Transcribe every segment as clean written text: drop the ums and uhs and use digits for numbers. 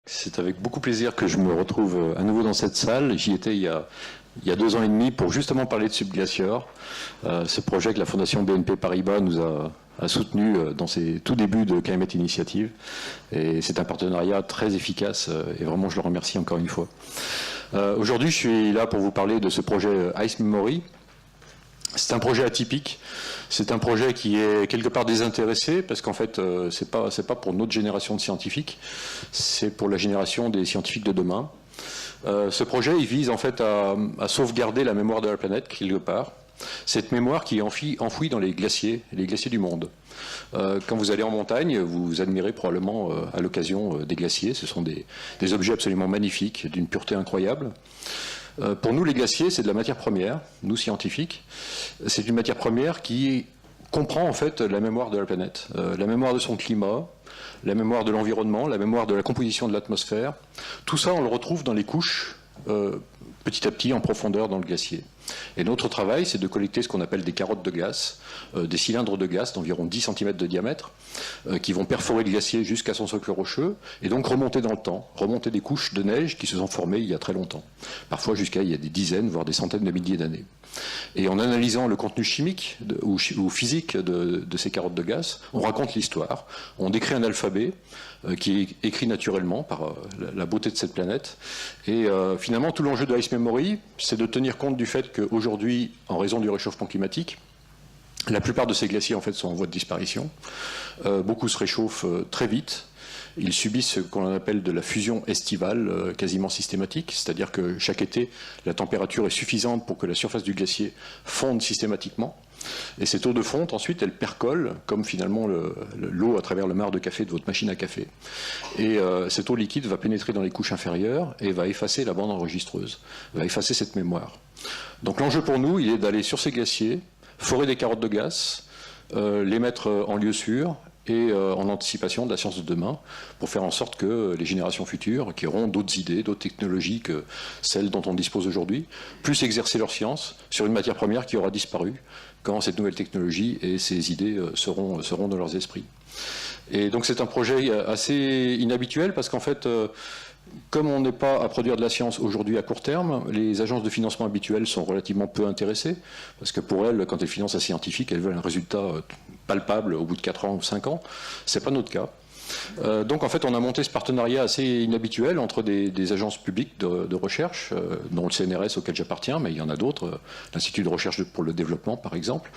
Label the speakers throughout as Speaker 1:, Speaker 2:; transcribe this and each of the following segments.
Speaker 1: C'est avec beaucoup plaisir que je me retrouve à nouveau dans cette salle. J'y étais il y a 2 ans et demi pour justement parler de Subglacior, ce projet que la Fondation BNP Paribas nous a soutenu dans ses tout débuts de Climate Initiative. Et c'est un partenariat très efficace et vraiment je le remercie encore une fois. Aujourd'hui, je suis là pour vous parler de ce projet Ice Memory. C'est un projet atypique, c'est un projet qui est quelque part désintéressé parce qu'en fait c'est pas pour notre génération de scientifiques, c'est pour la génération des scientifiques de demain. Ce projet il vise en fait à sauvegarder la mémoire de la planète quelque part, cette mémoire qui est enfouie dans les glaciers du monde. Quand vous allez en montagne, vous admirez probablement à l'occasion des glaciers, ce sont des objets absolument magnifiques, d'une pureté incroyable. Pour nous, les glaciers, c'est de la matière première, nous scientifiques. C'est une matière première qui comprend en fait la mémoire de la planète, la mémoire de son climat, la mémoire de l'environnement, la mémoire de la composition de l'atmosphère. Tout ça, on le retrouve dans les couches, petit à petit, en profondeur dans le glacier. Et notre travail, c'est de collecter ce qu'on appelle des carottes de glace, des cylindres de glace d'environ 10 cm de diamètre, qui vont perforer le glacier jusqu'à son socle rocheux, et donc remonter dans le temps, remonter des couches de neige qui se sont formées il y a très longtemps. Parfois jusqu'à il y a des dizaines, voire des centaines de milliers d'années. Et en analysant le contenu chimique ou physique de ces carottes de glace, on raconte l'histoire, on décrit un alphabet qui est écrit naturellement par la beauté de cette planète. Et finalement, tout l'enjeu de Ice Memory, c'est de tenir compte du fait qu'aujourd'hui, en raison du réchauffement climatique, la plupart de ces glaciers en fait, sont en voie de disparition. Beaucoup se réchauffent très vite. Ils subissent ce qu'on appelle de la fusion estivale quasiment systématique, c'est-à-dire que chaque été, la température est suffisante pour que la surface du glacier fonde systématiquement. Et cette eau de fonte, ensuite, elle percole, comme finalement l'eau à travers le marc de café de votre machine à café. Et cette eau liquide va pénétrer dans les couches inférieures et va effacer la bande enregistreuse, va effacer cette mémoire. Donc l'enjeu pour nous, il est d'aller sur ces glaciers, forer des carottes de glace, les mettre en lieu sûr, et en anticipation de la science de demain, pour faire en sorte que les générations futures, qui auront d'autres idées, d'autres technologies que celles dont on dispose aujourd'hui, puissent exercer leur science sur une matière première qui aura disparu quand cette nouvelle technologie et ces idées seront dans leurs esprits. Et donc c'est un projet assez inhabituel parce qu'en fait, comme on n'est pas à produire de la science aujourd'hui à court terme, les agences de financement habituelles sont relativement peu intéressées, parce que pour elles, quand elles financent un scientifique, elles veulent un résultat palpable au bout de 4 ans ou 5 ans. Ce n'est pas notre cas. Donc en fait, on a monté ce partenariat assez inhabituel entre des agences publiques de recherche, dont le CNRS auquel j'appartiens, mais il y en a d'autres, l'Institut de recherche pour le développement par exemple,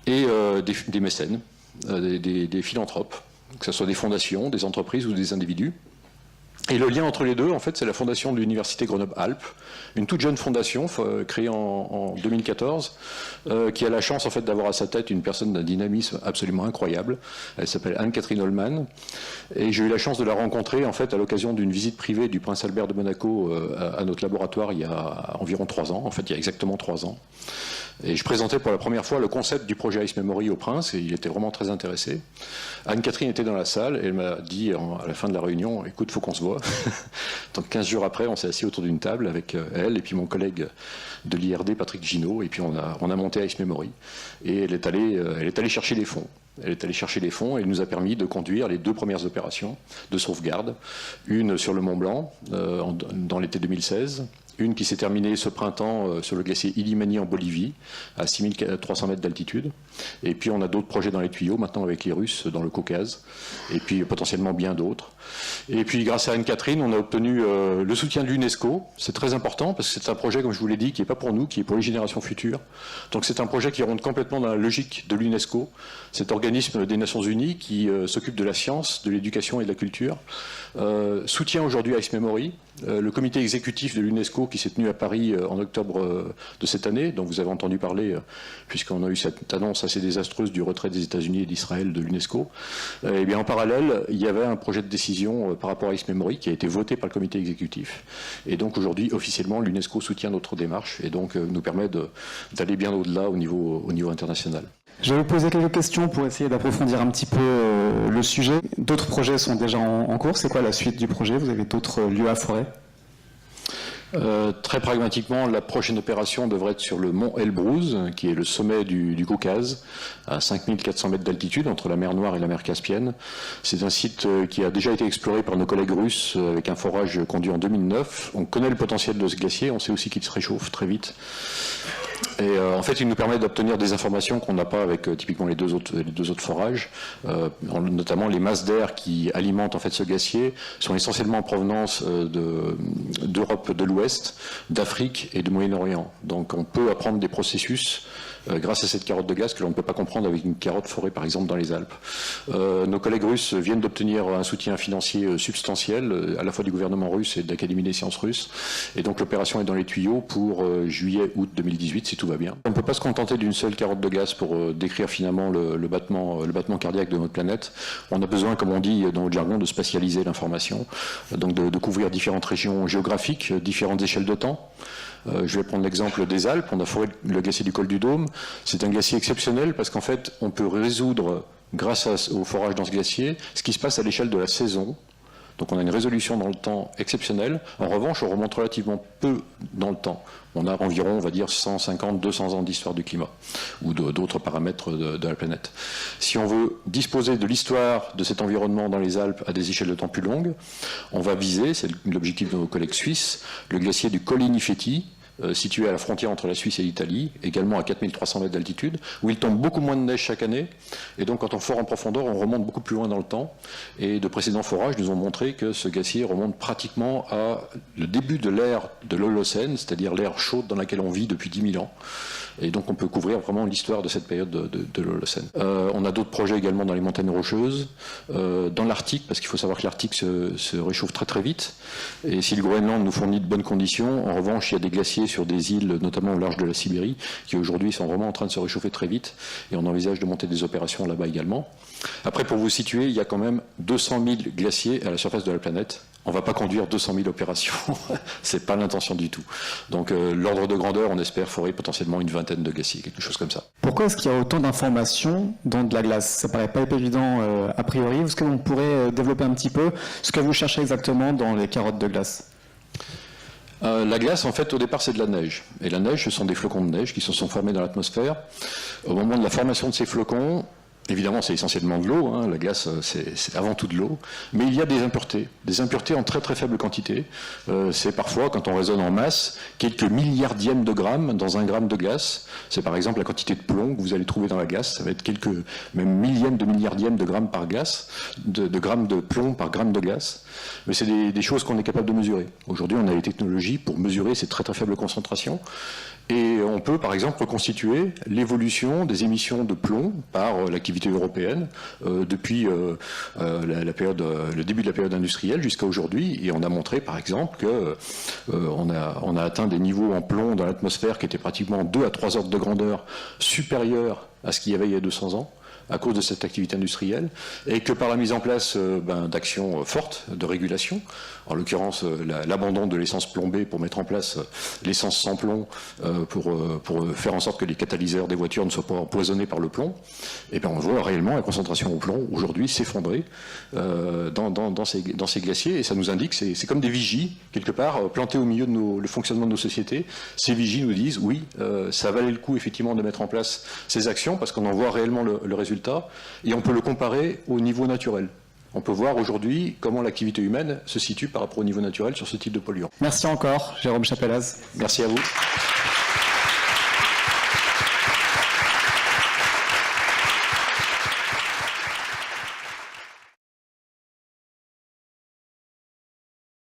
Speaker 1: et des mécènes, des philanthropes, que ce soit des fondations, des entreprises ou des individus. Et le lien entre les deux, en fait, c'est la fondation de l'Université Grenoble-Alpes, une toute jeune fondation créée en 2014, qui a la chance en fait d'avoir à sa tête une personne d'un dynamisme absolument incroyable. Elle s'appelle Anne-Catherine Holman, et j'ai eu la chance de la rencontrer en fait à l'occasion d'une visite privée du prince Albert de Monaco à notre laboratoire il y a environ 3 ans, en fait il y a exactement 3 ans. Et je présentais pour la première fois le concept du projet Ice Memory au prince, et il était vraiment très intéressé. Anne-Catherine était dans la salle, et elle m'a dit à la fin de la réunion, écoute, il faut qu'on se voit. Donc 15 jours après, on s'est assis autour d'une table avec elle, et puis mon collègue de l'IRD, Patrick Ginaud, et puis on a monté Ice Memory. Et elle est allée chercher les fonds. Elle est allée chercher les fonds et elle nous a permis de conduire les 2 premières opérations de sauvegarde. Une sur le Mont Blanc, dans l'été 2016, une qui s'est terminée ce printemps sur le glacier Illimani en Bolivie, à 6300 mètres d'altitude. Et puis on a d'autres projets dans les tuyaux, maintenant avec les Russes dans le Caucase, et puis potentiellement bien d'autres. Et puis grâce à Anne-Catherine, on a obtenu le soutien de l'UNESCO. C'est très important parce que c'est un projet, comme je vous l'ai dit, qui n'est pas pour nous, qui est pour les générations futures. Donc c'est un projet qui rentre complètement dans la logique de l'UNESCO, cet organisme des Nations Unies qui s'occupe de la science, de l'éducation et de la culture. Soutient aujourd'hui Ice Memory, le comité exécutif de l'UNESCO qui s'est tenu à Paris en octobre de cette année, dont vous avez entendu parler, puisqu'on a eu cette annonce assez désastreuse du retrait des États-Unis et d'Israël de l'UNESCO. Et bien en parallèle, il y avait un projet de décision par rapport à Ice Memory qui a été voté par le comité exécutif. Et donc aujourd'hui, officiellement, l'UNESCO soutient notre démarche et donc nous permet d'aller bien au-delà au niveau international.
Speaker 2: Je vais vous poser quelques questions pour essayer d'approfondir un petit peu le sujet. D'autres projets sont déjà en cours. C'est quoi la suite du projet? Vous avez d'autres lieux à forer?
Speaker 1: Très pragmatiquement, la prochaine opération devrait être sur le mont Elbrouz, qui est le sommet du Caucase, à 5400 mètres d'altitude, entre la mer Noire et la mer Caspienne. C'est un site qui a déjà été exploré par nos collègues russes avec un forage conduit en 2009. On connaît le potentiel de ce glacier, on sait aussi qu'il se réchauffe très vite. Et en fait, il nous permet d'obtenir des informations qu'on n'a pas avec typiquement les deux autres forages. Notamment les masses d'air qui alimentent en fait ce glacier sont essentiellement en provenance d'Europe de l'Ouest, d'Afrique et du Moyen-Orient. Donc on peut apprendre des processus grâce à cette carotte de gaz que l'on ne peut pas comprendre avec une carotte forée par exemple dans les Alpes. Nos collègues russes viennent d'obtenir un soutien financier substantiel à la fois du gouvernement russe et de l'Académie des sciences russes. Et donc l'opération est dans les tuyaux pour juillet-août 2018 si tout va bien. On ne peut pas se contenter d'une seule carotte de gaz pour décrire finalement le battement cardiaque de notre planète. On a besoin, comme on dit dans le jargon, de spatialiser l'information, donc de couvrir différentes régions géographiques, différentes échelles de temps. Je vais prendre l'exemple des Alpes. On a foré le glacier du col du Dôme. C'est un glacier exceptionnel parce qu'en fait, on peut résoudre, grâce au forage dans ce glacier, ce qui se passe à l'échelle de la saison. Donc on a une résolution dans le temps exceptionnelle. En revanche, on remonte relativement peu dans le temps. On a environ, on va dire, 150-200 ans d'histoire du climat ou d'autres paramètres de la planète. Si on veut disposer de l'histoire de cet environnement dans les Alpes à des échelles de temps plus longues, on va viser, c'est l'objectif de nos collègues suisses, le glacier du Colli-Nifeti, situé à la frontière entre la Suisse et l'Italie, également à 4300 mètres d'altitude, où il tombe beaucoup moins de neige chaque année, et donc quand on fore en profondeur, on remonte beaucoup plus loin dans le temps, et de précédents forages nous ont montré que ce glacier remonte pratiquement à le début de l'ère de l'Holocène, c'est-à-dire l'ère chaude dans laquelle on vit depuis 10 000 ans, et donc on peut couvrir vraiment l'histoire de cette période de l'Holocène. On a d'autres projets également dans les montagnes rocheuses, dans l'Arctique, parce qu'il faut savoir que l'Arctique se réchauffe très très vite, et si le Groenland nous fournit de bonnes conditions, en revanche il y a des glaciers sur des îles, notamment au large de la Sibérie, qui aujourd'hui sont vraiment en train de se réchauffer très vite, et on envisage de monter des opérations là-bas également. Après, pour vous situer, il y a quand même 200 000 glaciers à la surface de la planète. On ne va pas conduire 200 000 opérations, c'est pas l'intention du tout. Donc l'ordre de grandeur, on espère forer potentiellement une vingtaine de glaciers, quelque chose comme ça.
Speaker 2: Pourquoi est-ce qu'il y a autant d'informations dans de la glace? Ça paraît pas évident a priori. Est-ce que l'on pourrait développer un petit peu ce que vous cherchez exactement dans les carottes de glace?
Speaker 1: La glace, en fait, au départ, c'est de la neige. Et la neige, ce sont des flocons de neige qui se sont formés dans l'atmosphère. Au moment de la formation de ces flocons, évidemment, c'est essentiellement de l'eau. La glace, c'est avant tout de l'eau. Mais il y a des impuretés en très très faible quantité. C'est parfois, quand on raisonne en masse, quelques milliardièmes de grammes dans un gramme de glace. C'est par exemple la quantité de plomb que vous allez trouver dans la glace. Ça va être quelques, même millièmes de milliardièmes de grammes par glace, de grammes de plomb par gramme de glace. Mais c'est des choses qu'on est capable de mesurer. Aujourd'hui, on a les technologies pour mesurer ces très très faibles concentrations. Et on peut, par exemple, reconstituer l'évolution des émissions de plomb par l'activité européenne depuis le début de la période industrielle jusqu'à aujourd'hui. Et on a montré, par exemple, qu'on a atteint des niveaux en plomb dans l'atmosphère qui étaient pratiquement 2 à 3 ordres de grandeur supérieurs à ce qu'il y avait il y a 200 ans, à cause de cette activité industrielle, et que par la mise en place d'actions fortes de régulation, en l'occurrence l'abandon de l'essence plombée pour mettre en place l'essence sans plomb pour faire en sorte que les catalyseurs des voitures ne soient pas empoisonnés par le plomb, et bien on voit réellement la concentration au plomb aujourd'hui s'effondrer dans ces glaciers, et ça nous indique, c'est comme des vigies, quelque part, plantées au milieu de le fonctionnement de nos sociétés. Ces vigies nous disent, oui, ça valait le coup effectivement de mettre en place ces actions, parce qu'on en voit réellement le résultat, et on peut le comparer au niveau naturel. On peut voir aujourd'hui comment l'activité humaine se situe par rapport au niveau naturel sur ce type de polluant.
Speaker 2: Merci encore, Jérôme Chapelaz.
Speaker 1: Merci à vous.